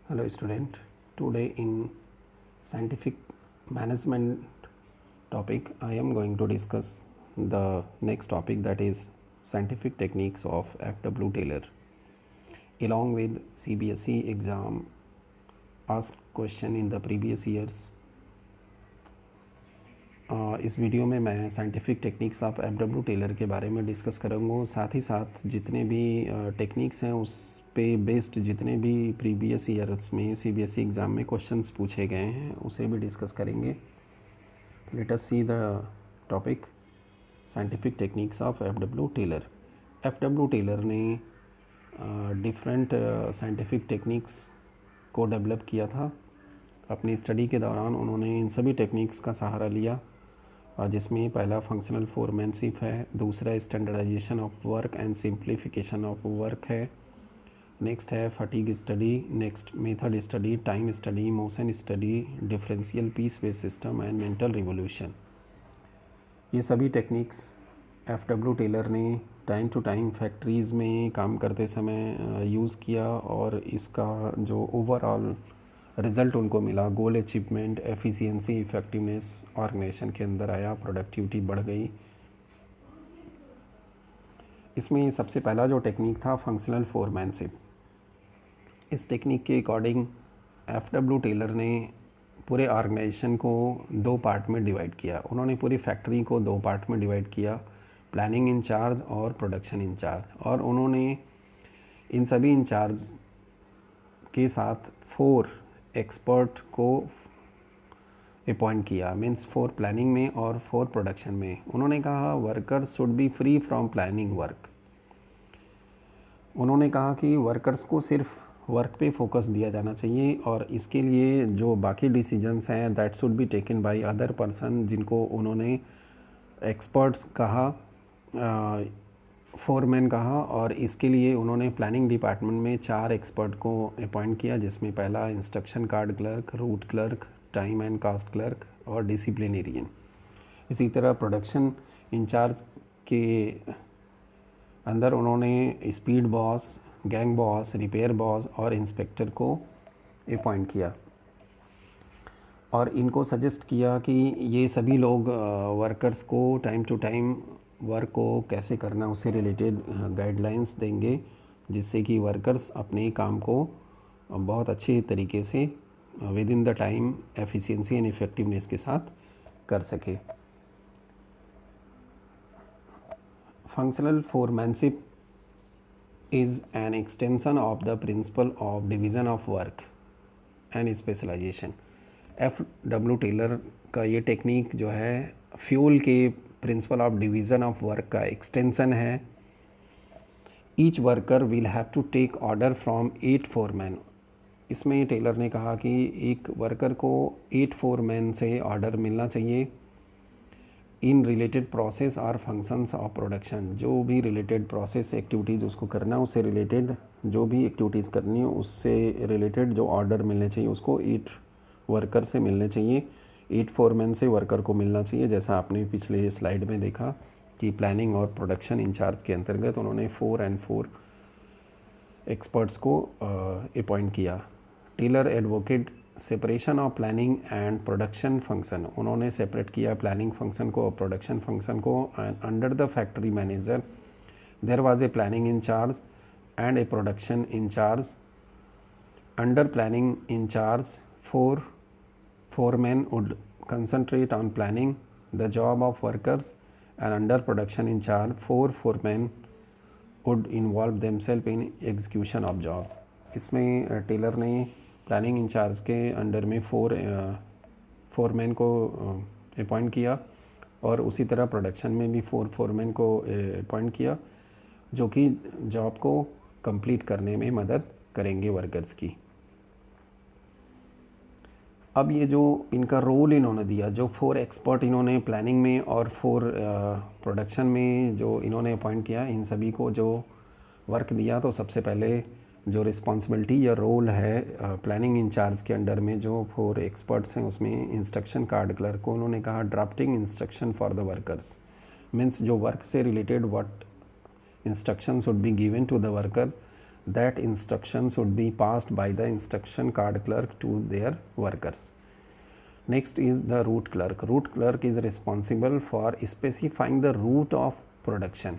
Hello student, today in scientific management topic I am going to discuss the next topic, that is scientific techniques of F.W. Taylor along with CBSE exam asked question in the previous years. इस video में मैं scientific techniques of F.W. Taylor के बारे में discuss करूँगा। साथ ही साथ जितने भी टेक्निक्स हैं उस पे बेस्ड जितने भी प्रीवियस ईयर्स में CBSE एग्ज़ाम में क्वेश्चंस पूछे गए हैं उसे भी डिस्कस करेंगे। Let us see the topic scientific techniques of F.W. Taylor. F.W. Taylor ने डिफरेंट साइंटिफिक टेक्निक्स को डेवलप किया था। अपनी स्टडी के दौरान उन्होंने इन सभी टेक्निक्स का सहारा लिया, और जिसमें पहला फंक्शनल फोरमैनशिप है, दूसरा standardisation of work and simplification of work है, नेक्स्ट है fatigue study, next method study, time study, motion study, differential piece base system and mental revolution. ये सभी टेक्निक्स F.W. टेलर ने टाइम टू टाइम फैक्ट्रीज़ में काम करते समय use किया, और इसका जो ओवरऑल रिज़ल्ट उनको मिला, goal achievement, efficiency, effectiveness organisation के अंदर आया, प्रोडक्टिविटी बढ़ गई। इसमें सबसे पहला जो टेक्निक था फंक्शनल फोरमैनशिप। इस टेक्निक के अकॉर्डिंग F.W. टेलर ने पूरे ऑर्गेनाइजेशन को दो पार्ट में डिवाइड किया। उन्होंने पूरी फैक्ट्री को दो पार्ट में डिवाइड किया, प्लानिंग इंचार्ज और प्रोडक्शन इंचार्ज, और उन्होंने इन सभी इंचार्ज के साथ 4 एक्सपर्ट को अपॉइंट किया, मीन्स 4 प्लानिंग में और 4 प्रोडक्शन में। उन्होंने कहा workers should be free from planning work. उन्होंने कहा कि वर्कर्स को सिर्फ वर्क पे फोकस दिया जाना चाहिए, और इसके लिए जो बाकी डिसीजंस हैं that should be taken by other person, जिनको उन्होंने एक्सपर्ट्स कहा, फोरमैन कहा। और इसके लिए उन्होंने प्लानिंग डिपार्टमेंट में 4 एक्सपर्ट को अपॉइंट किया, जिसमें पहला instruction card clerk, route clerk, time and cost clerk और डिसिप्लिनेरियन। इसी तरह प्रोडक्शन इंचार्ज के अंदर उन्होंने speed boss, gang boss, repair boss और इंस्पेक्टर को अपॉइंट किया, और इनको सजेस्ट किया कि ये सभी लोग वर्कर्स को टाइम टू टाइम वर्क को कैसे करना उससे रिलेटेड गाइडलाइंस देंगे, जिससे कि वर्कर्स अपने काम को बहुत अच्छे तरीके से within the time efficiency and effectiveness के साथ कर सके। Functional foremanship is an extension of the principle of division of work and specialisation. F.W. Taylor का ये टेक्निक जो है फ्यूल के principle of division of work का एक्सटेंशन है। Each worker will have to take order from 8 foreman. इसमें Taylor ने कहा कि एक वर्कर को 8 फोरमैन से ऑर्डर मिलना चाहिए इन रिलेटेड प्रोसेस और फंक्शंस ऑफ प्रोडक्शन। जो भी रिलेटेड प्रोसेस एक्टिविटीज़ उसको करना है, उससे रिलेटेड जो भी एक्टिविटीज़ करनी है उससे रिलेटेड जो ऑर्डर मिलने चाहिए उसको 8 वर्कर से मिलने चाहिए, 8 फोरमैन से वर्कर को मिलना चाहिए। जैसा आपने पिछले स्लाइड में देखा कि प्लानिंग और प्रोडक्शन इंचार्ज के अंतर्गत उन्होंने 4 एक्सपर्ट्स को अपॉइंट किया। Taylor advocate separation of planning and production function. उन्होंने सेपरेट किया प्लानिंग फंक्शन को और प्रोडक्शन फंक्शन को। And under the factory manager there was a planning incharge and a production incharge. Under planning incharge 4 foremen would concentrate on planning the job of workers, and under production in charge 4 foremen would involve themselves in execution of job। इसमें Taylor ने planning in charge के under में 4 foreman को appoint किया, और उसी तरह production में भी 4 फोरमैन को अपॉइंट किया, जो कि जॉब को कंप्लीट करने में मदद करेंगे वर्कर्स की। अब ये जो इनका रोल इन्होंने दिया, जो 4 एक्सपर्ट इन्होंने प्लानिंग में और 4 प्रोडक्शन में जो इन्होंने अपॉइंट किया, इन सभी को जो वर्क दिया, तो सबसे पहले जो रिस्पॉन्सिबिलिटी या रोल है प्लानिंग इंचार्ज के अंडर में जो 4 एक्सपर्ट्स हैं उसमें इंस्ट्रक्शन कार्ड क्लर्क को उन्होंने कहा drafting instruction for the workers, means जो वर्क से related what instruction should be given to the worker that instruction should be passed by the instruction card clerk to their workers. Next is the route clerk. Route clerk is responsible for specifying the route of production.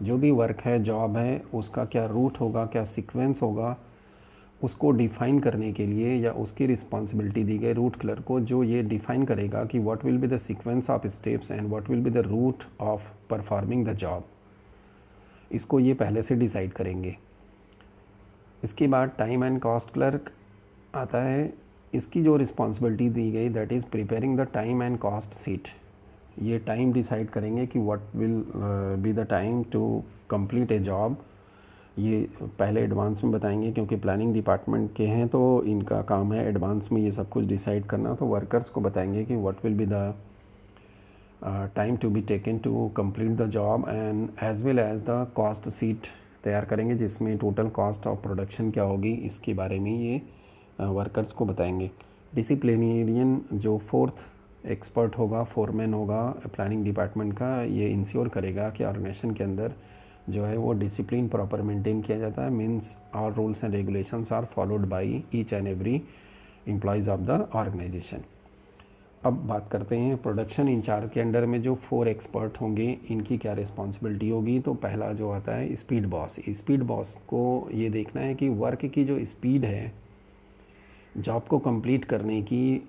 जो भी work है, job है, उसका क्या root होगा, क्या sequence होगा, उसको डिफ़ाइन करने के लिए या उसकी रिस्पॉन्सिबिलिटी दी गई रूट क्लर्क को, जो ये डिफ़ाइन करेगा कि what will be the sequence of steps and what will be the route of performing the job. इसको ये पहले से डिसाइड करेंगे। इसके बाद टाइम एंड कॉस्ट क्लर्क आता है। इसकी जो रिस्पॉन्सिबिलिटी दी गई that is preparing the time and cost sheet. ये टाइम डिसाइड करेंगे कि what will be the time to complete a job. ये पहले एडवांस में बताएंगे क्योंकि प्लानिंग डिपार्टमेंट के हैं तो इनका काम है एडवांस में ये सब कुछ डिसाइड करना। तो वर्कर्स को बताएंगे कि what will be the time to be taken to complete the job and as well as the cost sheet तैयार करेंगे जिसमें टोटल कॉस्ट ऑफ प्रोडक्शन क्या होगी इसके बारे में ये वर्कर्स को बताएंगे। डिसिप्लिनेरियन जो फोर्थ एक्सपर्ट होगा, फोरमैन होगा प्लानिंग डिपार्टमेंट का, ये इंश्योर करेगा कि ऑर्गेनाइजेशन के अंदर जो है वो डिसिप्लिन प्रॉपर मेंटेन किया जाता है। Means all rules and regulations are followed by each and every employees of the organization. अब बात करते हैं प्रोडक्शन इंचार्ज के अंडर में जो 4 एक्सपर्ट होंगे इनकी क्या रिस्पॉन्सिबिलिटी होगी। तो पहला जो आता है स्पीड बॉस। स्पीड बॉस को ये देखना है कि वर्क की जो स्पीड है जॉब को कंप्लीट करने की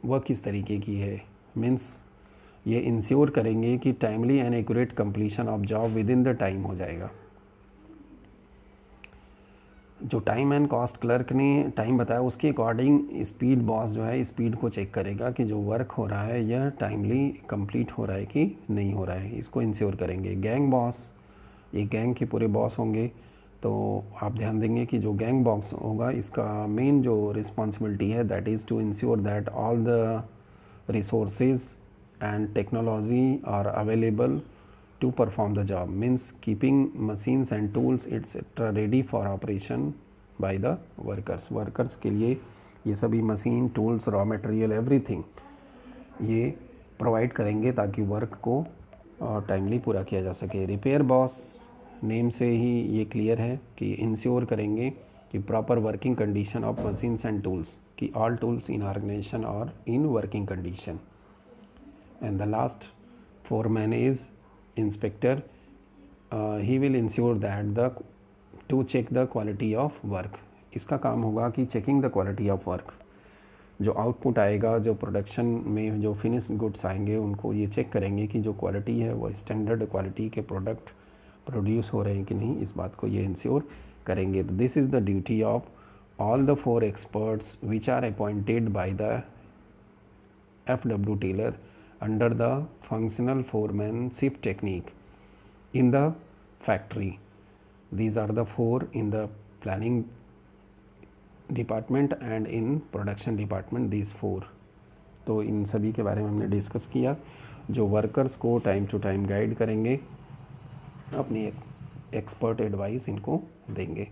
वह किस तरीके की है। मीन्स ये इंश्योर करेंगे कि timely and accurate completion of job with in the time हो जाएगा। जो टाइम एंड कॉस्ट क्लर्क ने टाइम बताया उसके अकॉर्डिंग स्पीड बॉस जो है स्पीड को चेक करेगा कि जो वर्क हो रहा है यह टाइमली कंप्लीट हो रहा है कि नहीं हो रहा है, इसको इंश्योर करेंगे। गैंग बॉस, ये गैंग के पूरे बॉस होंगे। तो आप ध्यान देंगे कि जो गैंग बॉस होगा इसका मेन जो रिस्पॉन्सिबिलिटी है that is to ensure that all the resources and technology are available to perform the job, means keeping machines and tools etc ready for operation by the workers के लिए ये सभी machine, tools, raw material, everything ये provide करेंगे ताकि work को timely पूरा किया जा सके। रिपेयर बॉस नेम से ही ये क्लियर है कि इंश्योर करेंगे कि proper working condition of machines and tools, कि ऑल टूल्स इन ऑर्गेनाइजेशन और in working condition. And the last foreman is inspector. He will ensure that to check the quality of work. इसका काम होगा कि checking the quality of work, जो output आएगा, जो production में जो फिनिश गुड्स आएंगे उनको ये चेक करेंगे कि जो क्वालिटी है वो स्टैंडर्ड क्वालिटी के प्रोडक्ट प्रोड्यूस हो रहे हैं कि नहीं, इस बात को ये इंश्योर करेंगे। तो this is the duty of all the 4 experts which are appointed by the FW Taylor under the functional foremanship technique in the factory. These are the 4 in the planning department and in production department, these 4। तो इन सभी के बारे में हमने discuss किया जो workers को time to time guide करेंगे, अपनी एक्सपर्ट एडवाइस इनको देंगे।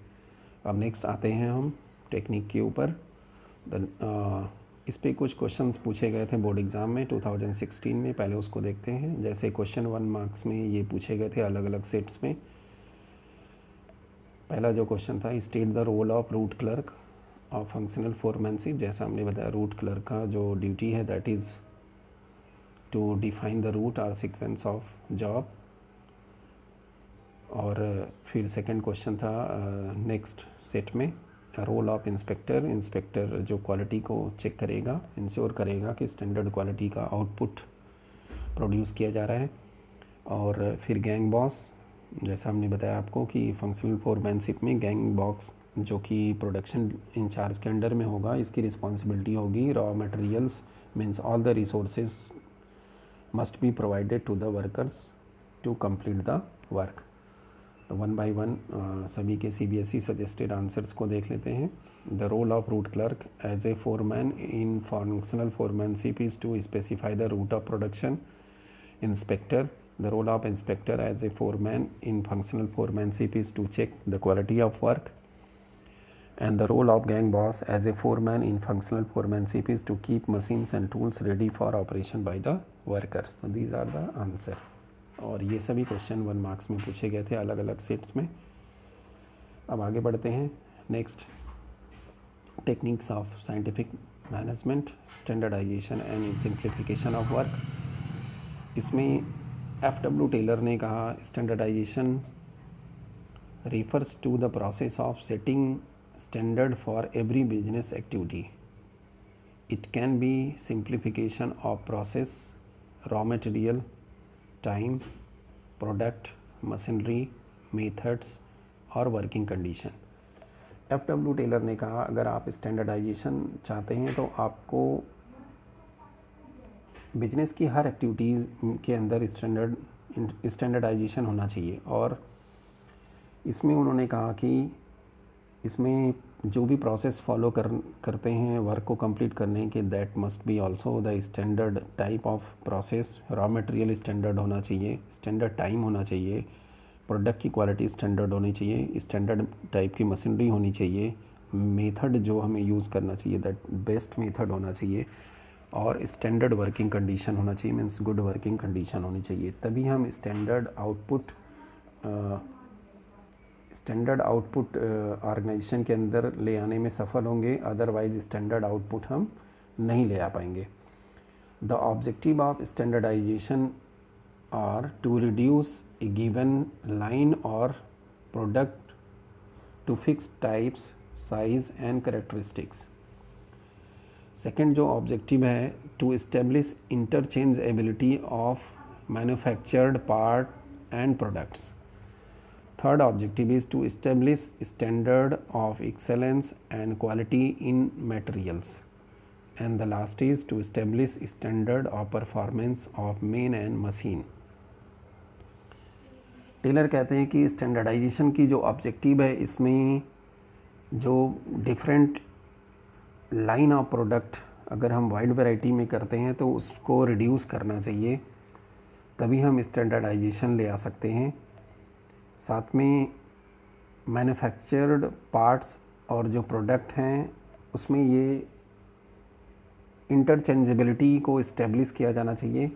अब नेक्स्ट आते हैं हम टेक्निक के ऊपर। इस पे कुछ क्वेश्चंस पूछे गए थे बोर्ड एग्ज़ाम में 2016 में, पहले उसको देखते हैं। जैसे क्वेश्चन 1 मार्क्स में ये पूछे गए थे अलग अलग सेट्स में। पहला जो क्वेश्चन था state the role of route clerk of functional foremanship. जैसा हमने बताया रूट क्लर्क का जो ड्यूटी है that is to define the route और सीक्वेंस ऑफ जॉब। और फिर सेकंड क्वेश्चन था नेक्स्ट सेट में रोल ऑफ इंस्पेक्टर। इंस्पेक्टर जो क्वालिटी को चेक करेगा, इंश्योर करेगा कि स्टैंडर्ड क्वालिटी का आउटपुट प्रोड्यूस किया जा रहा है। और फिर गैंग बॉस, जैसा हमने बताया आपको कि फंक्शनल फोरमैनशिप में गैंग बॉस जो कि प्रोडक्शन इंचार्ज के अंडर में होगा, इसकी रिस्पॉन्सिबिलिटी होगी raw materials means all the resources must be provided to the workers to complete the work. तो 1 by 1 सभी के CBSE सजेस्टेड आंसर्स को देख लेते हैं। The role of route clerk as a foreman in functional foremanship is to specify the route of production. Inspector, the role of inspector as a foreman in functional foremanship is to check the quality of work. And the role of gang boss as a foreman in functional foremanship is to keep machines and tools ready for operation by the workers. तो these are the answer. और ये सभी question 1 marks में पूछे गए थे अलग अलग सेट्स में। अब आगे बढ़ते हैं। Next, techniques of scientific management, standardization and simplification of work. इसमें F.W. टेलर ने कहा standardization refers to the process of setting standard for every business activity. It can be simplification of process, raw material, time, product, machinery, methods और working condition. F.W. Taylor ने कहा अगर आप standardisation चाहते हैं तो आपको बिजनेस की हर एक्टिविटीज़ के अंदर स्टैंडर्डाइजेशन होना चाहिए। और इसमें उन्होंने कहा कि इसमें जो भी प्रोसेस फॉलो करते हैं वर्क को कंप्लीट करने के, that must be also the standard type of process. Raw material standard होना चाहिए, स्टैंडर्ड टाइम होना चाहिए, प्रोडक्ट की क्वालिटी स्टैंडर्ड होनी चाहिए, स्टैंडर्ड टाइप की मशीनरी होनी चाहिए, मेथड जो हमें यूज़ करना चाहिए दैट बेस्ट मेथड होना चाहिए, और स्टैंडर्ड वर्किंग कंडीशन होना चाहिए, मीन्स गुड वर्किंग कंडीशन होनी चाहिए। तभी हम स्टैंडर्ड आउटपुट ऑर्गेनाइजेशन के अंदर ले आने में सफल होंगे, अदरवाइज स्टैंडर्ड आउटपुट हम नहीं ले आ पाएंगे। The objective of standardisation are to reduce a given line और product to fix types, size and characteristics. Second जो ऑब्जेक्टिव है, to establish interchangeability of manufactured part and products. Third objective is to establish standard of excellence and quality in materials. And the last is to establish standard of performance of man and machine. Taylor कहते हैं कि standardisation की जो objective है इसमें जो different line of product अगर हम वाइड वैरायटी में करते हैं तो उसको रिड्यूस करना चाहिए, तभी हम स्टैंडर्डाइजेशन ले आ सकते हैं। साथ में मैन्युफैक्चर्ड पार्ट्स और जो प्रोडक्ट हैं उसमें ये इंटरचेंजेबिलिटी को इस्टेब्लिश किया जाना चाहिए,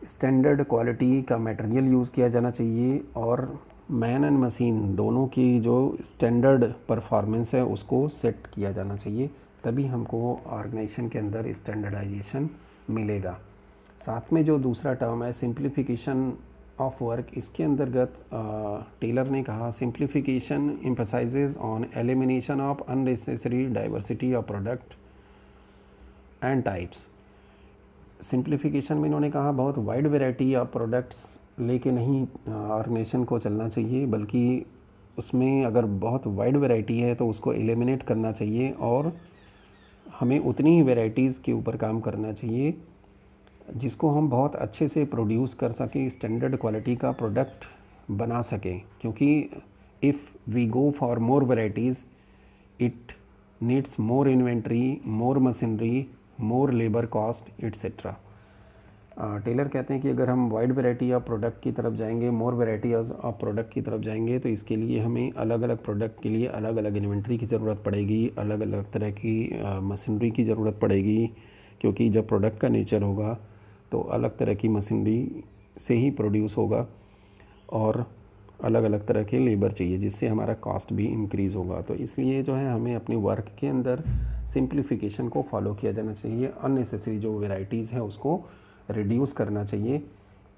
स्टैंडर्ड क्वालिटी का मटेरियल यूज़ किया जाना चाहिए, और मैन एंड मशीन दोनों की जो स्टैंडर्ड परफॉर्मेंस है उसको सेट किया जाना चाहिए, तभी हमको ऑर्गेनाइजेशन के अंदर स्टैंडर्डाइजेशन मिलेगा। साथ में जो दूसरा टर्म है सिंप्लीफिकेशन ऑफ वर्क, इसके अंतर्गत टेलर ने कहा simplification emphasises on elimination of unnecessary diversity of product and types. Simplification में इन्होंने कहा बहुत वाइड वैरायटी ऑफ प्रोडक्ट्स लेके नहीं ऑर्गेनाइजेशन को चलना चाहिए, बल्कि उसमें अगर बहुत वाइड वैरायटी है तो उसको एलिमिनेट करना चाहिए और हमें उतनी ही वैरायटीज़ के ऊपर काम करना चाहिए जिसको हम बहुत अच्छे से प्रोड्यूस कर सकें, स्टैंडर्ड क्वालिटी का प्रोडक्ट बना सकें। क्योंकि if we go for more varieties it needs more inventory, more machinery, more labour cost etcetera. Taylor कहते हैं कि अगर हम वाइड वैरायटी ऑफ प्रोडक्ट की तरफ जाएंगे, मोर वैरायटी ऑफ प्रोडक्ट की तरफ जाएंगे, तो इसके लिए हमें अलग अलग प्रोडक्ट के लिए अलग अलग इन्वेंट्री की ज़रूरत पड़ेगी, अलग अलग तरह की मशीनरी की ज़रूरत पड़ेगी, क्योंकि जब प्रोडक्ट का नेचर होगा तो अलग तरह की मशीनरी से ही प्रोड्यूस होगा और अलग अलग तरह के लेबर चाहिए, जिससे हमारा कॉस्ट भी इंक्रीज़ होगा। तो इसलिए जो है हमें अपने वर्क के अंदर सिंप्लीफिकेशन को फॉलो किया जाना चाहिए, अननेसेसरी जो वैरायटीज़ है उसको रिड्यूस करना चाहिए,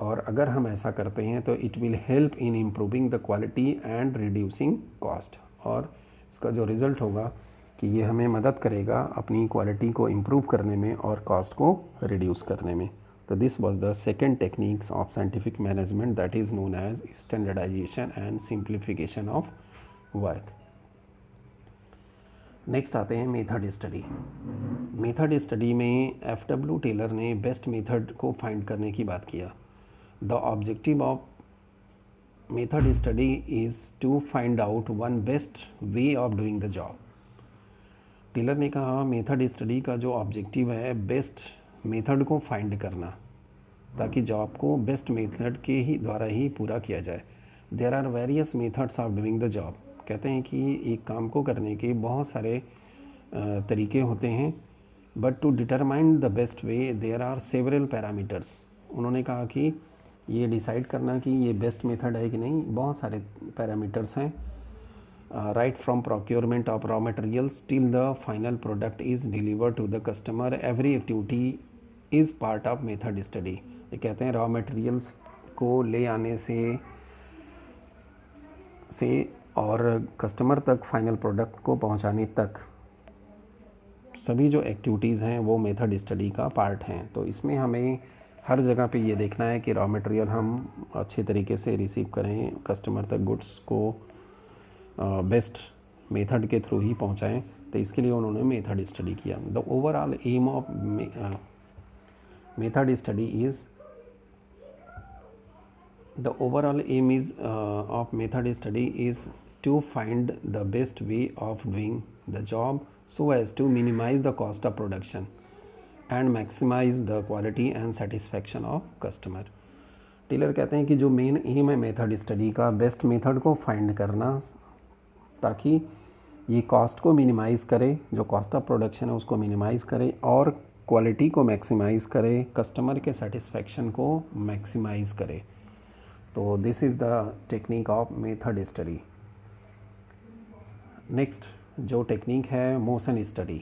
और अगर हम ऐसा करते हैं तो it will help in improving the quality and reducing cost, और इसका जो रिज़ल्ट होगा कि ये हमें मदद करेगा अपनी क्वालिटी को इम्प्रूव करने में और कॉस्ट को रिड्यूस करने में। तो this was the second techniques of scientific management that is known as standardization and simplification of work. Next आते हैं मेथड स्टडी। मेथड स्टडी में F.W. टेलर ने बेस्ट मेथड को फाइंड करने की बात किया। The objective of method study is to find out one best way of doing the job. Taylor ने कहा मेथड स्टडी का जो ऑब्जेक्टिव है बेस्ट मेथड को फाइंड करना, ताकि जॉब को बेस्ट मेथड के ही द्वारा ही पूरा किया जाए। There are various methods of doing the job. कहते हैं कि एक काम को करने के बहुत सारे तरीके होते हैं, but to determine the best way there are several parameters. उन्होंने कहा कि ये डिसाइड करना कि ये बेस्ट मेथड है कि नहीं, बहुत सारे पैरामीटर्स हैं right from procurement of raw materials till the final product is delivered to the customer, every activity is part of method study. ये कहते हैं रॉ मटेरियल्स को ले आने से और कस्टमर तक फाइनल प्रोडक्ट को पहुंचाने तक सभी जो एक्टिविटीज़ हैं वो मेथड स्टडी का पार्ट हैं. तो इसमें हमें हर जगह पे ये देखना है कि रॉ मटेरियल हम अच्छे तरीके से रिसीव करें, कस्टमर तक गुड्स को बेस्ट मेथड के थ्रू ही पहुंचाएं. तो इसके लिए उन्होंने मेथड स्टडी किया. The overall aim of method study is the overall aim is of method study is to find the best way of doing the job so as to minimize the cost of production and maximize the quality and satisfaction of customer. Taylor कहते हैं कि जो main aim है method study का, best method को find करना ताकि ये कॉस्ट को मिनिमाइज़ करे, जो कॉस्ट ऑफ प्रोडक्शन है उसको मिनिमाइज़ करे और क्वालिटी को मैक्सिमाइज़ करे, कस्टमर के सेटिस्फेक्शन को मैक्सिमाइज़ करे. तो this is the technique of method study. Next जो टेक्निक है मोशन स्टडी.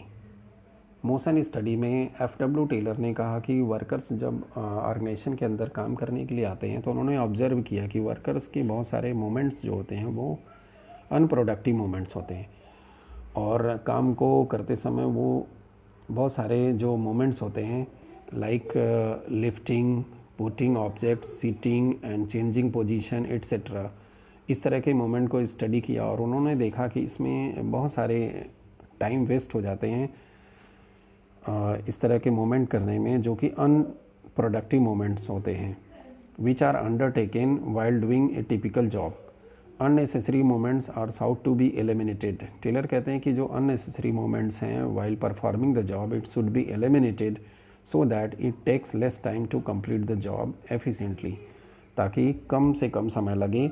मोशन स्टडी में एफ.डब्ल्यू. टेलर ने कहा कि वर्कर्स जब ऑर्गेनाइजेशन के अंदर काम करने के लिए आते हैं तो उन्होंने ऑब्ज़र्व किया कि वर्कर्स के बहुत सारे मोमेंट्स जो होते हैं वो अनप्रोडक्टिव मोमेंट्स होते हैं और काम को करते समय वो बहुत सारे जो मोमेंट्स होते हैं like lifting, putting object, sitting and changing position etcetera, इस तरह के मोमेंट को स्टडी किया और उन्होंने देखा कि इसमें बहुत सारे टाइम वेस्ट हो जाते हैं इस तरह के मोमेंट करने में जो कि अनप्रोडक्टिव मोमेंट्स होते हैं, which are undertaken while doing a typical job. Unnecessary moments are sought to be eliminated. Taylor कहते हैं कि जो अननेसेसरी मोमेंट्स हैं while performing the job it should be eliminated so that it takes less time to complete the job efficiently, ताकि कम से कम समय लगे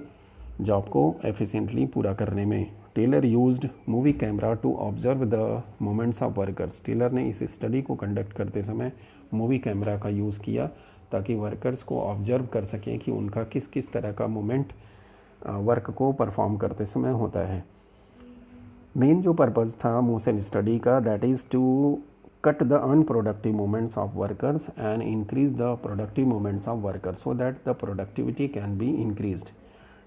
job को एफिशिएंटली पूरा करने में. Taylor used movie camera to observe the moments of workers. Taylor ने इस स्टडी को कंडक्ट करते समय मूवी कैमरा का यूज़ किया ताकि वर्कर्स को ऑब्जर्व कर सकें कि उनका किस किस तरह का मोमेंट वर्क को परफॉर्म करते समय होता है. मेन जो पर्पज़ था मोशन स्टडी का that is to cut the unproductive moments of workers and increase the productive moments of workers so that the productivity can be increased.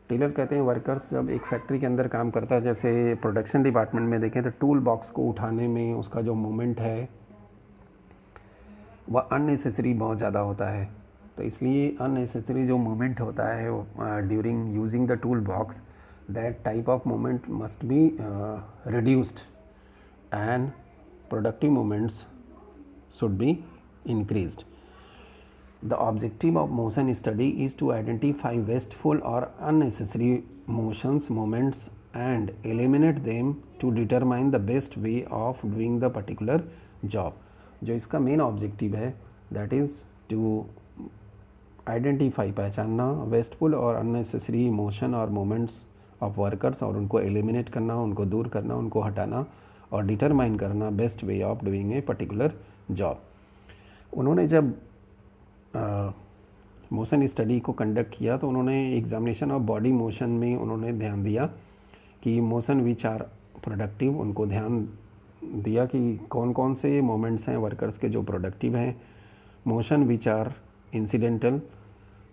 Taylor कहते हैं वर्कर्स जब एक फैक्ट्री के अंदर काम करता है, जैसे प्रोडक्शन डिपार्टमेंट में देखें तो टूल बॉक्स को उठाने में उसका जो मोमेंट है वह अननेसेसरी बहुत ज़्यादा होता है. तो इसलिए अननेसेसरी जो मोमेंट होता है during using the tool box, that type of moment must be reduced and productive moments should be increased. The objective of motion study is to identify wasteful or unnecessary moments and eliminate them to determine the best way of doing the particular job. जो इसका main objective है that is to identify, पहचानना wasteful और unnecessary motion और moments of workers और उनको eliminate करना, उनको दूर करना, उनको हटाना और डिटरमाइन करना best way of doing a particular job. उन्होंने जब मोशन स्टडी को कंडक्ट किया तो उन्होंने एग्जामिनेशन ऑफ बॉडी मोशन में उन्होंने ध्यान दिया कि मोशन विच आर प्रोडक्टिव, उनको ध्यान दिया कि कौन कौन से मोमेंट्स हैं वर्कर्स के जो प्रोडक्टिव हैं. मोशन विच आर इंसिडेंटल,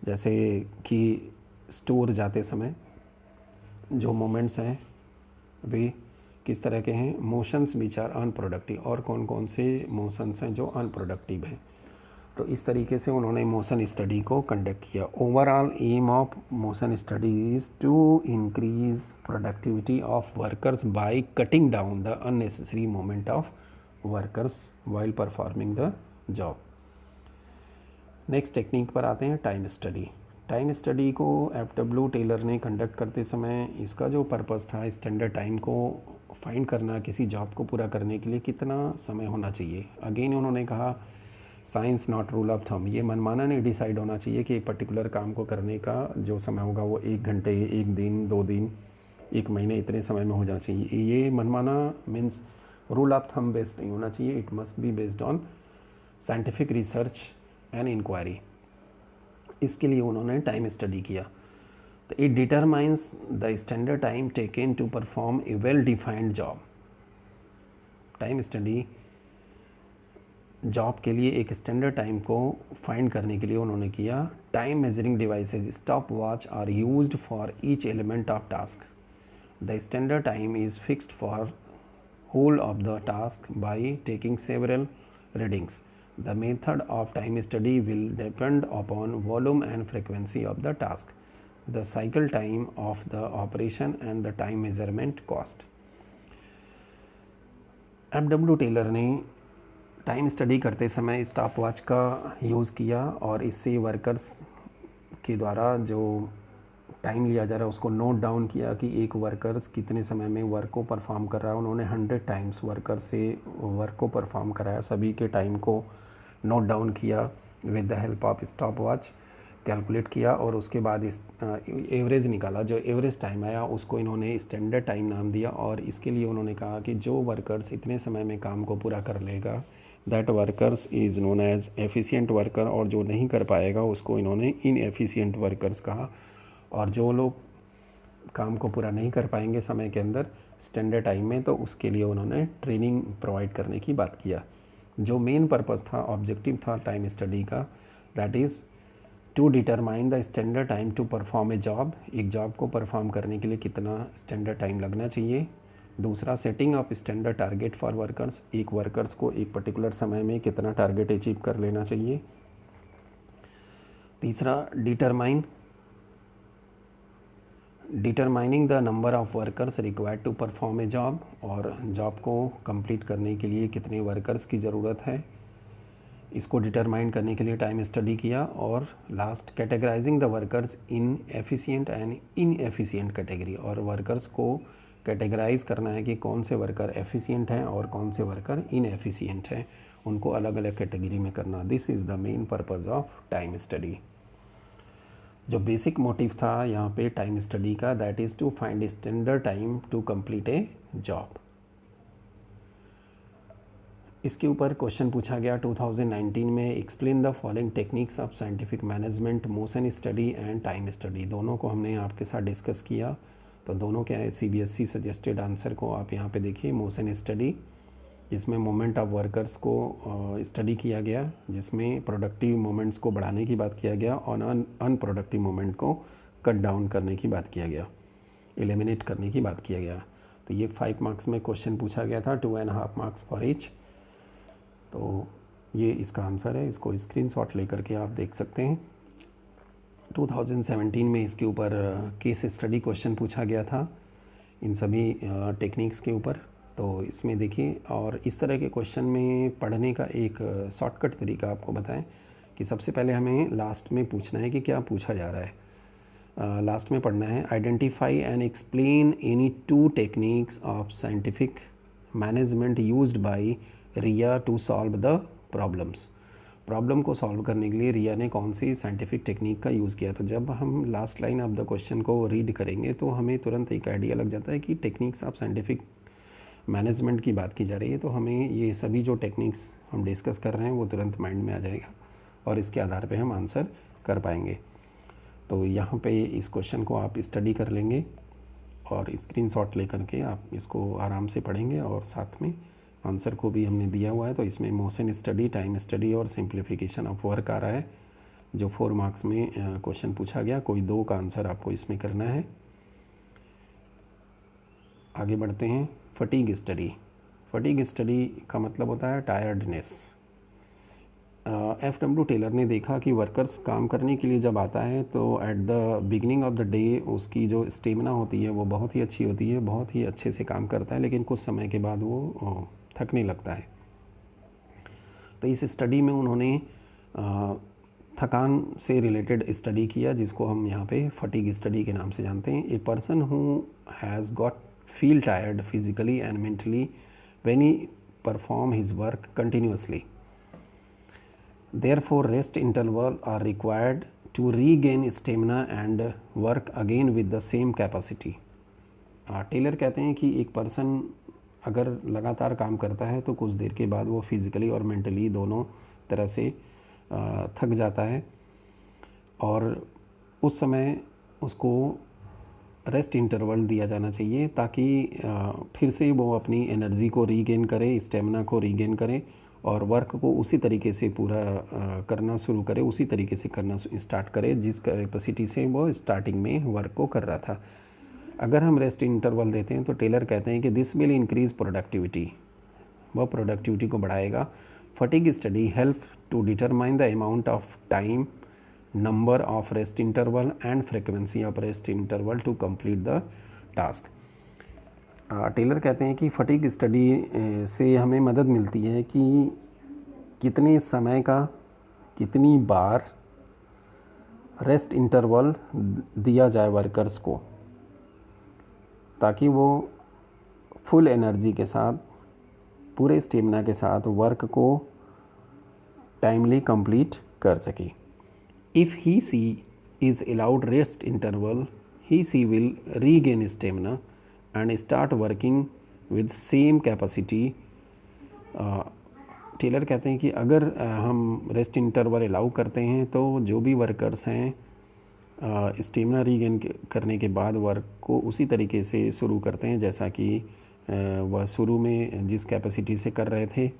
जैसे कि स्टोर जाते समय जो मोमेंट्स हैं वे किस तरह के हैं. मोशंस विच आर अनप्रोडक्टिव, और कौन कौन से मोशंस हैं जो अनप्रोडक्टिव हैं. तो इस तरीके से उन्होंने मोशन स्टडी को कंडक्ट किया. Overall aim of motion study is to increase productivity of workers by cutting down the unnecessary moment of workers while performing the job. Next technique पर आते हैं टाइम स्टडी. टाइम स्टडी को F W. Taylor ने conduct करते समय इसका जो purpose था स्टैंडर्ड टाइम को फाइंड करना, किसी जॉब को पूरा करने के लिए कितना समय होना चाहिए. अगेन उन्होंने कहा science not rule of thumb, ये मनमाना नहीं डिसाइड होना चाहिए कि एक पर्टिकुलर काम को करने का जो समय होगा वो 1 घंटे, 1 दिन, 2 दिन, 1 महीने इतने समय में हो जाना चाहिए. ये मनमाना means rule of thumb based नहीं होना चाहिए. It must be based on scientific research and inquiry. इसके लिए उन्होंने टाइम स्टडी किया. It determines the standard time taken to perform a well-defined job. Time study job के लिए एक स्टैंडर्ड टाइम को फाइंड करने के लिए उन्होंने किया. Time measuring devices stop watch are used for each element of task. The standard time is fixed for whole of the task by taking several readings. The method of time study will depend upon volume and frequency of the task, the cycle time of the operation and the time measurement cost. F.W. Taylor ने time study करते समय stop watch का use किया और इससे workers के द्वारा जो टाइम लिया जा रहा है उसको नोट डाउन किया कि एक वर्कर्स कितने समय में वर्क को परफॉर्म कर रहा है. उन्होंने 100 टाइम्स वर्कर से वर्क को परफॉर्म कराया. सभी के टाइम को नोट डाउन किया with the help of stop watch, calculate किया और उसके बाद इस एवरेज निकाला. जो एवरेज टाइम आया उसको इन्होंने स्टैंडर्ड टाइम नाम दिया और इसके लिए उन्होंने कहा कि जो वर्कर्स इतने समय में काम को पूरा कर लेगा that workers is known as efficient worker, और जो नहीं कर पाएगा उसको इन्होंने इनएफिशिएंट वर्कर्स कहा. और जो लोग काम को पूरा नहीं कर पाएंगे समय के अंदर स्टैंडर्ड टाइम में, तो उसके लिए उन्होंने ट्रेनिंग प्रोवाइड करने की बात किया. जो मेन पर्पस था, ऑब्जेक्टिव था टाइम स्टडी का, that is to determine the standard time to perform a job. एक जॉब को परफॉर्म करने के लिए कितना स्टैंडर्ड टाइम लगना चाहिए. दूसरा, setting of standard target for workers. एक वर्कर्स को एक पर्टिकुलर समय में कितना टारगेट अचीव कर लेना चाहिए. तीसरा, determining the number of workers required to perform a job. और जॉब को कंप्लीट करने के लिए कितने वर्कर्स की ज़रूरत है इसको डिटरमाइन करने के लिए टाइम स्टडी किया. और last, categorising the workers in efficient and inefficient category. और वर्कर्स को कैटेगराइज करना है कि कौन से वर्कर एफिशिएंट हैं और कौन से वर्कर इनएफिशिएंट हैं, उनको अलग अलग कैटेगरी में करना. This is the main purpose of time study. जो बेसिक मोटिव था यहाँ पे टाइम स्टडी का, that is to find standard time to complete a job. इसके ऊपर क्वेश्चन पूछा गया 2019 में. Explain the following techniques of scientific management, motion study and time study. दोनों को हमने आपके साथ डिस्कस किया. तो दोनों के CBSE सजेस्टेड आंसर को आप यहाँ पे देखिए. मोशन स्टडी जिसमें मोमेंट ऑफ वर्कर्स को स्टडी किया गया, जिसमें प्रोडक्टिव मोमेंट्स को बढ़ाने की बात किया गया और अनप्रोडक्टिव मोमेंट को कट डाउन करने की बात किया गया, एलिमिनेट करने की बात किया गया. तो ये 5 मार्क्स में क्वेश्चन पूछा गया था, 2.5 मार्क्स फॉर ईच. तो ये इसका आंसर है. इसको स्क्रीनशॉट लेकर के आप देख सकते हैं. 2017 में इसके ऊपर केस स्टडी क्वेश्चन पूछा गया था इन सभी टेक्निक्स के ऊपर. तो इसमें देखिए, और इस तरह के क्वेश्चन में पढ़ने का एक शॉर्टकट तरीका आपको बताएं कि सबसे पहले हमें लास्ट में पूछना है कि क्या पूछा जा रहा है. लास्ट में पढ़ना है, identify and explain any 2 techniques of scientific management used by Riya to solve the problems. Problem को सॉल्व करने के लिए रिया ने कौन सी साइंटिफिक टेक्निक का यूज़ किया. तो जब हम last line of the question को रीड करेंगे तो हमें तुरंत एक आइडिया लग जाता है कि टेक्निक्स ऑफ साइंटिफिक मैनेजमेंट की बात की जा रही है. तो हमें ये सभी जो टेक्निक्स हम डिस्कस कर रहे हैं वो तुरंत माइंड में आ जाएगा और इसके आधार पे हम आंसर कर पाएंगे. तो यहाँ पे इस क्वेश्चन को आप स्टडी कर लेंगे और स्क्रीनशॉट लेकर के आप इसको आराम से पढ़ेंगे और साथ में आंसर को भी हमने दिया हुआ है. तो इसमें मोशन स्टडी, टाइम स्टडी और सिंप्लीफिकेशन ऑफ वर्क आ रहा है जो 4 मार्क्स में क्वेश्चन पूछा गया. कोई 2 का आंसर आपको इसमें करना है. आगे बढ़ते हैं. Fatigue study. फटीग स्टडी का मतलब होता है टायर्डनेस. F.W. टेलर ने देखा कि वर्कर्स काम करने के लिए जब आता है तो at the beginning of the day उसकी जो स्टेमिना होती है वो बहुत ही अच्छी होती है, बहुत ही अच्छे से काम करता है, लेकिन कुछ समय के बाद वो थकने लगता है. तो इस स्टडी में उन्होंने थकान से रिलेटेड स्टडी किया जिसको हम यहाँ पे फटीग स्टडी के नाम से जानते हैं. A person who has got feel tired physically and mentally when he perform his work continuously. Therefore, rest interval are required to regain stamina and work again with the same capacity. Taylor कहते हैं कि एक person अगर लगातार काम करता है तो कुछ देर के बाद वो फिज़िकली और मेंटली दोनों तरह से थक जाता है और उस समय उसको रेस्ट इंटरवल दिया जाना चाहिए ताकि फिर से वो अपनी एनर्जी को रीगेन करे, स्टेमिना को रीगेन करे और वर्क को उसी तरीके से पूरा करना शुरू करे, उसी तरीके से करना स्टार्ट करे जिस कैपेसिटी से वो स्टार्टिंग में वर्क को कर रहा था। अगर हम रेस्ट इंटरवल देते हैं तो टेलर कहते हैं कि दिस विल इंक्रीज़ प्रोडक्टिविटी, वह प्रोडक्टिविटी को बढ़ाएगा। Fatigue study help to determine the amount of time, number of rest interval and frequency of rest interval to complete the task. Taylor कहते हैं कि फटीग स्टडी से हमें मदद मिलती है कि कितने समय का, कितनी बार रेस्ट इंटरवल दिया जाए वर्कर्स को, ताकि वो फुल एनर्जी के साथ, पूरे स्टेमिना के साथ वर्क को टाइमली कंप्लीट कर सके। If he she is allowed rest interval, he she will regain stamina and start working with same capacity. Taylor कहते हैं कि अगर हम रेस्ट इंटरवल अलाउ करते हैं तो जो भी वर्कर्स हैं स्टेमिना रीगेन करने के बाद वर्क को उसी तरीके से शुरू करते हैं जैसा कि वह शुरू में जिस कैपेसिटी से कर रहे थे,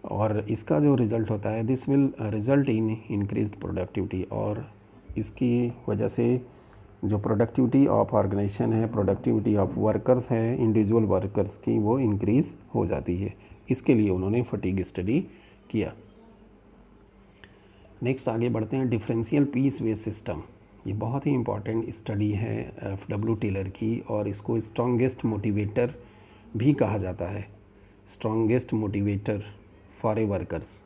और इसका जो रिज़ल्ट होता है this will result in increased productivity, और इसकी वजह से जो प्रोडक्टिविटी ऑफ ऑर्गेनाइजेशन है, प्रोडक्टिविटी ऑफ वर्कर्स है, इंडिविजुअल वर्कर्स की, वो इंक्रीज़ हो जाती है। इसके लिए उन्होंने फटीग स्टडी किया। नेक्स्ट आगे बढ़ते हैं, डिफरेंशियल पीस वेज सिस्टम। ये बहुत ही इम्पॉर्टेंट स्टडी है FW टेलर की, और इसको स्ट्रॉन्गेस्ट मोटिवेटर भी कहा जाता है, strongest motivator for a workers,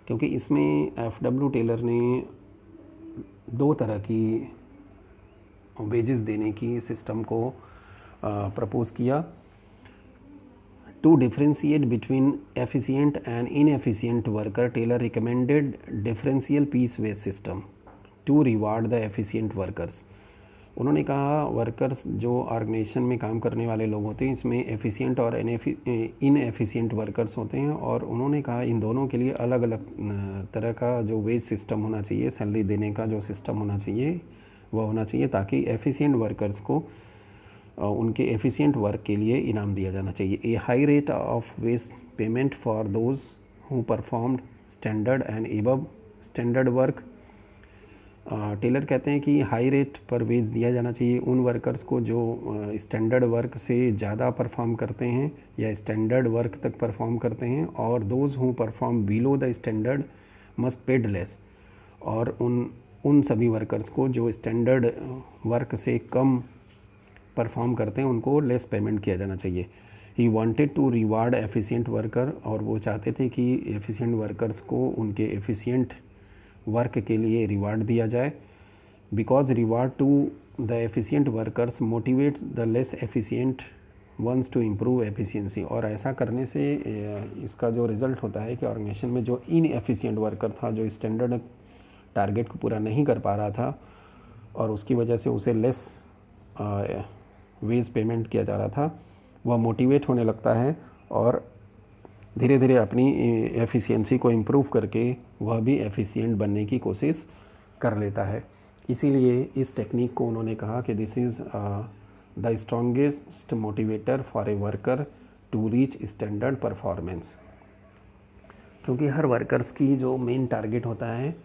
क्योंकि इसमें FW टेलर ने दो तरह की वेजेस देने की सिस्टम को प्रपोज़ किया। To differentiate between efficient and inefficient worker, Taylor recommended differential piece wage system to reward the efficient workers. उन्होंने कहा वर्कर्स जो ऑर्गेनाइजेशन में काम करने वाले लोग होते हैं, इसमें एफिशिएंट और इनएफिशिएंट वर्कर्स होते हैं, और उन्होंने कहा इन दोनों के लिए अलग अलग तरह का जो वेज सिस्टम होना चाहिए, सैलरी देने का जो सिस्टम होना चाहिए वह होना चाहिए, ताकि एफिशिएंट वर्कर्स को उनके एफिशिएंट वर्क के लिए इनाम दिया जाना चाहिए। A high rate of wage payment for those who performed standard and above standard work. Taylor कहते हैं कि हाई रेट पर वेज दिया जाना चाहिए उन वर्कर्स को जो स्टैंडर्ड वर्क से ज़्यादा परफॉर्म करते हैं या स्टैंडर्ड वर्क तक परफॉर्म करते हैं, और those who perform below the standard must paid less, और उन सभी वर्कर्स को जो स्टैंडर्ड वर्क से कम परफॉर्म करते हैं उनको लेस पेमेंट किया जाना चाहिए। He wanted to reward efficient worker, और वो चाहते थे कि एफिशिएंट वर्कर्स को उनके एफिशिएंट वर्क के लिए रिवार्ड दिया जाए, because reward to the efficient workers motivates the less efficient ones to improve efficiency. और ऐसा करने से इसका जो रिज़ल्ट होता है कि ऑर्गेनाइजेशन में जो इनएफिशिएंट वर्कर था, जो स्टैंडर्ड टारगेट को पूरा नहीं कर पा रहा था और उसकी वजह से उसे लेस वेज पेमेंट किया जा रहा था, वह मोटिवेट होने लगता है और धीरे धीरे अपनी एफिशिएंसी को इम्प्रूव करके वह भी एफिशिएंट बनने की कोशिश कर लेता है। इसीलिए इस टेक्निक को उन्होंने कहा कि this is the strongest motivator for a worker to reach standard performance, क्योंकि हर वर्कर्स की जो मेन टारगेट होता है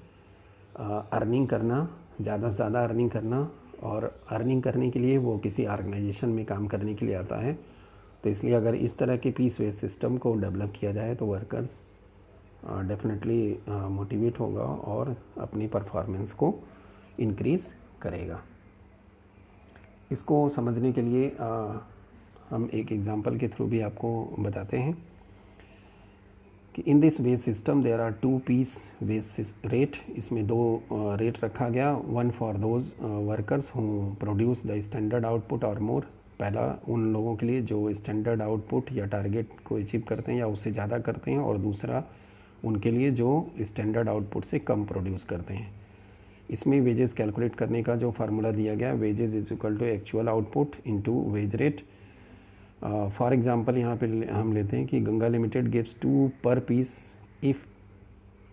अर्निंग करना, ज़्यादा से ज़्यादा अर्निंग करना, और अर्निंग करने के लिए वो किसी ऑर्गेनाइजेशन में काम करने के लिए आता है। तो इसलिए अगर इस तरह के पीस वेज सिस्टम को डेवलप किया जाए तो वर्कर्स डेफिनेटली मोटिवेट होगा और अपनी परफॉर्मेंस को इंक्रीज़ करेगा। इसको समझने के लिए हम एक एग्ज़ाम्पल के थ्रू भी आपको बताते हैं कि in this wage system there are two piece wage rate. इसमें दो रेट रखा गया, one for those workers who produce the standard output और मोर। पहला उन लोगों के लिए जो स्टैंडर्ड आउटपुट या टारगेट को अचीव करते हैं या उससे ज़्यादा करते हैं, और दूसरा उनके लिए जो स्टैंडर्ड आउटपुट से कम प्रोड्यूस करते हैं। इसमें वेजेस कैलकुलेट करने का जो फार्मूला दिया गया, wages is equal to actual output into wage rate. For example यहाँ पे हम लेते हैं कि गंगा लिमिटेड गिव्स 2 पर पीस इफ़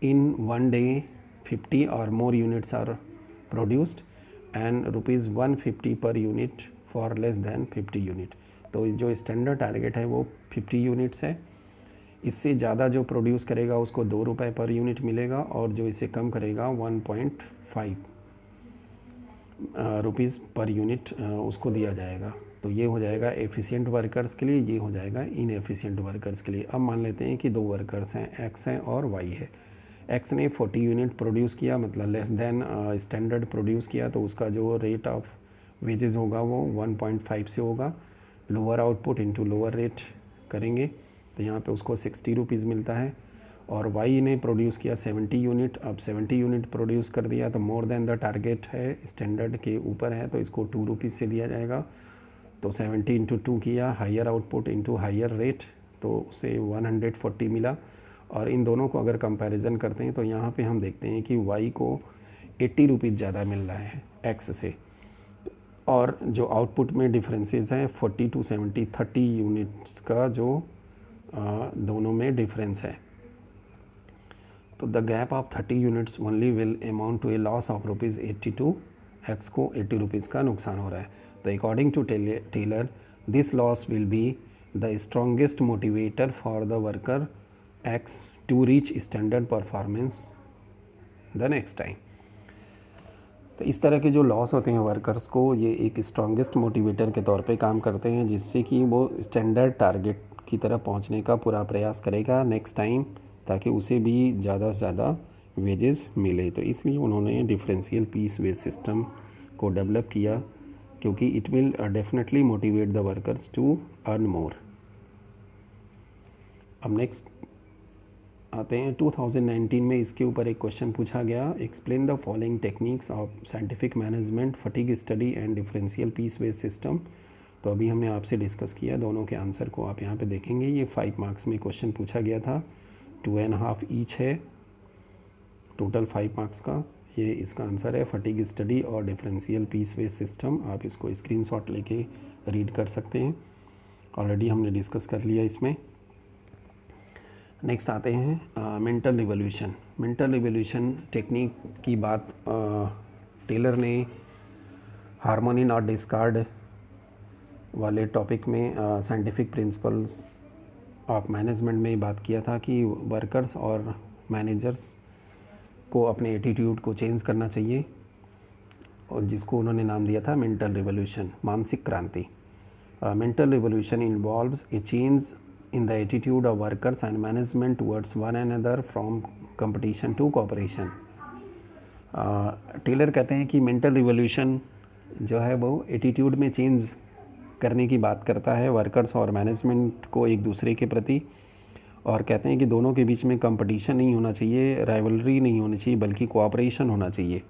इन 1 day 50 और more units are produced, and ₹150 पर unit for less than 50 unit. तो जो स्टैंडर्ड टारगेट है वो 50 यूनिट्स है। इससे ज़्यादा जो प्रोड्यूस करेगा उसको ₹2 पर यूनिट मिलेगा, और जो इसे कम करेगा 1.5 रुपीज़ पर यूनिट उसको दिया जाएगा। तो ये हो जाएगा एफिशिएंट वर्कर्स के लिए, ये हो जाएगा इनएफिशिएंट वर्कर्स के लिए। अब मान लेते हैं कि दो वर्कर्स हैं, एक्स हैं और वाई है। एक्स ने 40 यूनिट प्रोड्यूस किया, मतलब लेस देन स्टैंडर्ड प्रोड्यूस किया, तो उसका जो रेट ऑफ वेजेस होगा वो 1.5 से होगा। Lower output into lower rate करेंगे तो यहाँ पे उसको 60 रुपीज़ मिलता है। और वाई ने प्रोड्यूस किया 70 यूनिट, अब 70 यूनिट प्रोड्यूस कर दिया तो मोर देन द टारगेट है, स्टैंडर्ड के ऊपर है, तो इसको 2 रुपीज़ से दिया जाएगा। तो 70 इंटू 2 किया, higher output into higher rate, तो उसे 140 मिला। और इन दोनों को अगर कंपैरिजन करते हैं तो यहाँ पे हम देखते हैं कि वाई को 80 रुपीज़ ज़्यादा मिल रहा है एक्स से, और जो आउटपुट में डिफरेंसेस हैं 40 टू 70, 30 यूनिट्स का जो दोनों में डिफरेंस है। तो the gap of 30 units only will amount to a loss of ₹82। X को 80 रुपीज़ का नुकसान हो रहा है। तो according to Taylor this loss will be the strongest motivator for the worker X to reach standard performance the next time. तो इस तरह के जो लॉस होते हैं वर्कर्स को, ये एक स्ट्रॉन्गेस्ट मोटिवेटर के तौर पे काम करते हैं, जिससे कि वो स्टैंडर्ड टारगेट की तरफ पहुंचने का पूरा प्रयास करेगा नेक्स्ट टाइम, ताकि उसे भी ज़्यादा से ज़्यादा वेजेस मिले। तो इसलिए उन्होंने डिफरेंशियल पीस वेज सिस्टम को डेवलप किया, क्योंकि it will definitely motivate the workers to earn more. अब नेक्स्ट आते हैं 2019 में इसके ऊपर एक क्वेश्चन पूछा गया, explain the following techniques of scientific management, fatigue study and differential piece wage system. तो अभी हमने आपसे डिस्कस किया, दोनों के आंसर को आप यहाँ पे देखेंगे। ये 5 मार्क्स में क्वेश्चन पूछा गया था, 2.5 ईच है, टोटल 5 मार्क्स का। ये इसका आंसर है फटीग स्टडी और डिफरेंशियल पीस वेज सिस्टम। आप इसको स्क्रीनशॉट लेके रीड कर सकते हैं, ऑलरेडी हमने डिस्कस कर लिया इसमें। नेक्स्ट आते हैं mental revolution. Mental revolution technique की बात टेलर ने हार्मोनी नॉट डिस्कार्ड वाले टॉपिक में साइंटिफिक प्रिंसिपल्स ऑफ मैनेजमेंट में बात किया था कि वर्कर्स और मैनेजर्स को अपने एटीट्यूड को चेंज करना चाहिए, और जिसको उन्होंने नाम दिया था मेंटल रिवोल्यूशन, मानसिक क्रांति। Mental revolution involves A change in the attitude of workers and management towards one another from competition to cooperation। Taylor कहते हैं कि मेंटल रिवोल्यूशन जो है वो एटीट्यूड में चेंज करने की बात करता है वर्कर्स और मैनेजमेंट को एक दूसरे के प्रति, और कहते हैं कि दोनों के बीच में कंपटीशन नहीं होना चाहिए, राइवलरी नहीं होनी चाहिए, बल्कि कोऑपरेशन होना चाहिए,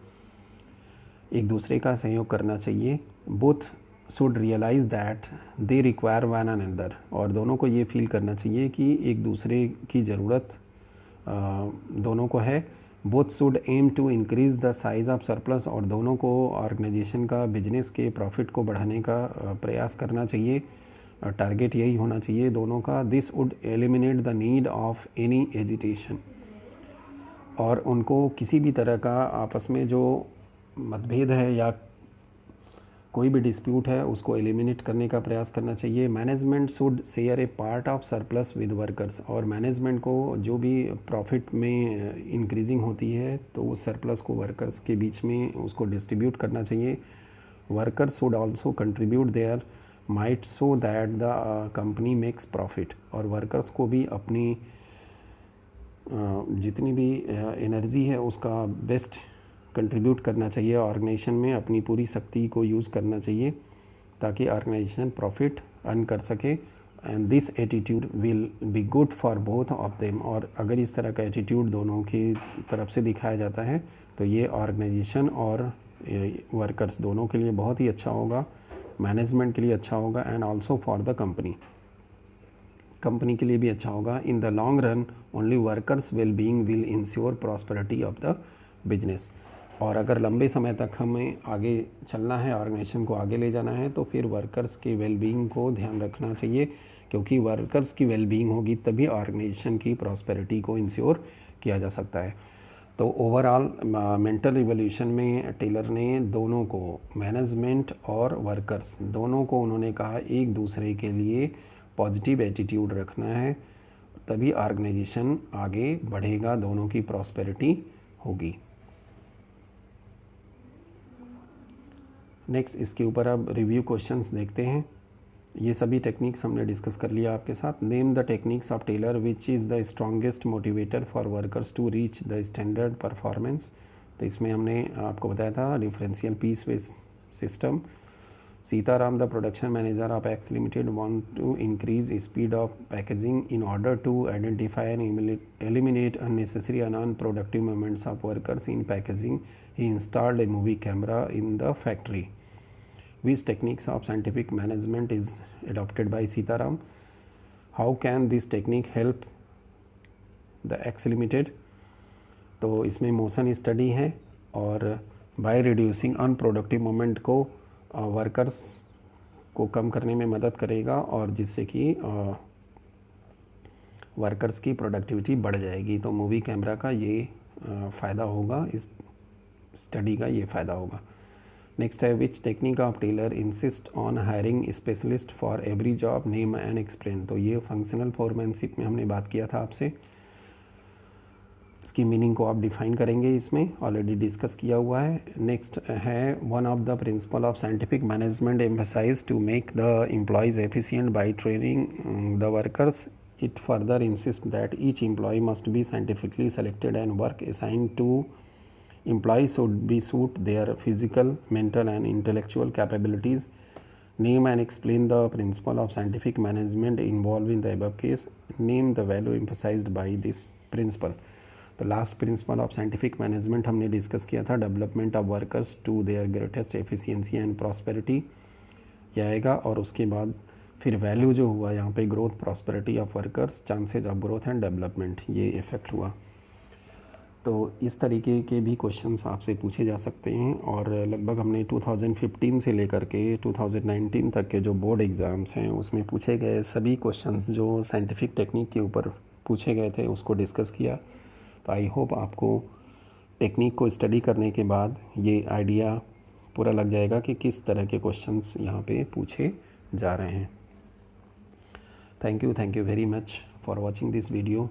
एक दूसरे का सहयोग करना चाहिए। Both should realise that they require one another, और दोनों को ये फील करना चाहिए कि एक दूसरे की ज़रूरत दोनों को है। Both should aim to increase the size of surplus, और दोनों को ऑर्गेनाइजेशन का बिजनेस के प्रॉफिट को बढ़ाने का प्रयास करना चाहिए, टारगेट यही होना चाहिए दोनों का। This would eliminate the need of any agitation, और उनको किसी भी तरह का आपस में जो मतभेद है या कोई भी डिस्प्यूट है उसको एलिमिनेट करने का प्रयास करना चाहिए। Management should share A part of surplus with workers, और मैनेजमेंट को जो भी प्रॉफिट में इंक्रीजिंग होती है तो उस सरप्लस को वर्कर्स के बीच में उसको डिस्ट्रीब्यूट करना चाहिए। Workers should also contribute their might so that the company makes profit, और वर्कर्स को भी अपनी जितनी भी एनर्जी है उसका बेस्ट कंट्रीब्यूट करना चाहिए, ऑर्गेनाइजेशन में अपनी पूरी शक्ति को यूज़ करना चाहिए ताकि ऑर्गेनाइजेशन प्रॉफिट अर्न कर सके। And this attitude will be good for both of them, और अगर इस तरह का एटीट्यूड दोनों की तरफ से दिखाया जाता है तो ये ऑर्गेनाइजेशन और वर्कर्स दोनों के लिए बहुत ही अच्छा होगा, मैनेजमेंट के लिए अच्छा होगा, and also for the company के लिए भी अच्छा होगा। In the long run only workers well being will ensure prosperity of the business, और अगर लंबे समय तक हमें आगे चलना है, ऑर्गेनाइजेशन को आगे ले जाना है, तो फिर वर्कर्स के वेलबींग को ध्यान रखना चाहिए, क्योंकि वर्कर्स की वेलबींग होगी तभी ऑर्गेनाइजेशन की प्रॉस्पेरिटी को इंश्योर किया जा सकता है। तो ओवरऑल मेंटल रिवॉल्यूशन में टेलर ने दोनों को, मैनेजमेंट और वर्कर्स दोनों को उन्होंने कहा एक दूसरे के लिए पॉजिटिव एटीट्यूड रखना है, तभी ऑर्गेनाइजेशन आगे बढ़ेगा, दोनों की प्रॉस्पेरिटी होगी। नेक्स्ट इसके ऊपर अब रिव्यू क्वेश्चंस देखते हैं। ये सभी टेक्निक्स हमने डिस्कस कर लिया आपके साथ। Name the techniques of Taylor which is the strongest motivator for workers to reach the standard performance. तो इसमें हमने आपको बताया था differential piece base system. Sitaram the production manager of X limited want to increase speed of packaging in order to identify and eliminate unnecessary and unproductive movements of workers in packaging. He installed a movie camera in the factory. Which techniques of scientific management is adopted by Sitaram? How can this technique help the X Limited? तो इसमें motion study है और by reducing unproductive moment को workers को कम करने में मदद करेगा और जिससे कि वर्कर्स की प्रोडक्टिविटी बढ़ जाएगी। तो मूवी कैमरा का ये फ़ायदा होगा, इस स्टडी का ये फ़ायदा होगा। नेक्स्ट है which technique of Taylor insist on hiring specialist for every job, name and explain. तो ये फंक्शनल फोरमैनशिप में हमने बात किया था आपसे, इसकी मीनिंग को आप डिफाइन करेंगे, इसमें ऑलरेडी डिस्कस किया हुआ है। नेक्स्ट है one of the principle of scientific management emphasize to make the employees efficient by training the workers. It further insist that each employee must be scientifically selected and work assigned to employees should be suit their physical, mental and intellectual capabilities. Name and explain the principle of scientific management involved in the above case. Name the value emphasized by this principle. The last principle of scientific management हमने discuss किया था, development of workers to their greatest efficiency and prosperity, यह आएगा। और उसके बाद फिर value जो हुआ यहाँ पे, growth, prosperity of workers, chances of growth and development, ये इफेक्ट हुआ। तो इस तरीके के भी क्वेश्चंस आपसे पूछे जा सकते हैं। और लगभग हमने 2015 से लेकर के 2019 तक के जो बोर्ड एग्ज़ाम्स हैं उसमें पूछे गए सभी क्वेश्चंस जो साइंटिफिक टेक्निक के ऊपर पूछे गए थे उसको डिस्कस किया। तो आई होप आपको टेक्निक को स्टडी करने के बाद ये आइडिया पूरा लग जाएगा कि किस तरह के क्वेश्चंस यहाँ पे पूछे जा रहे हैं। Thank you very much for watching this video.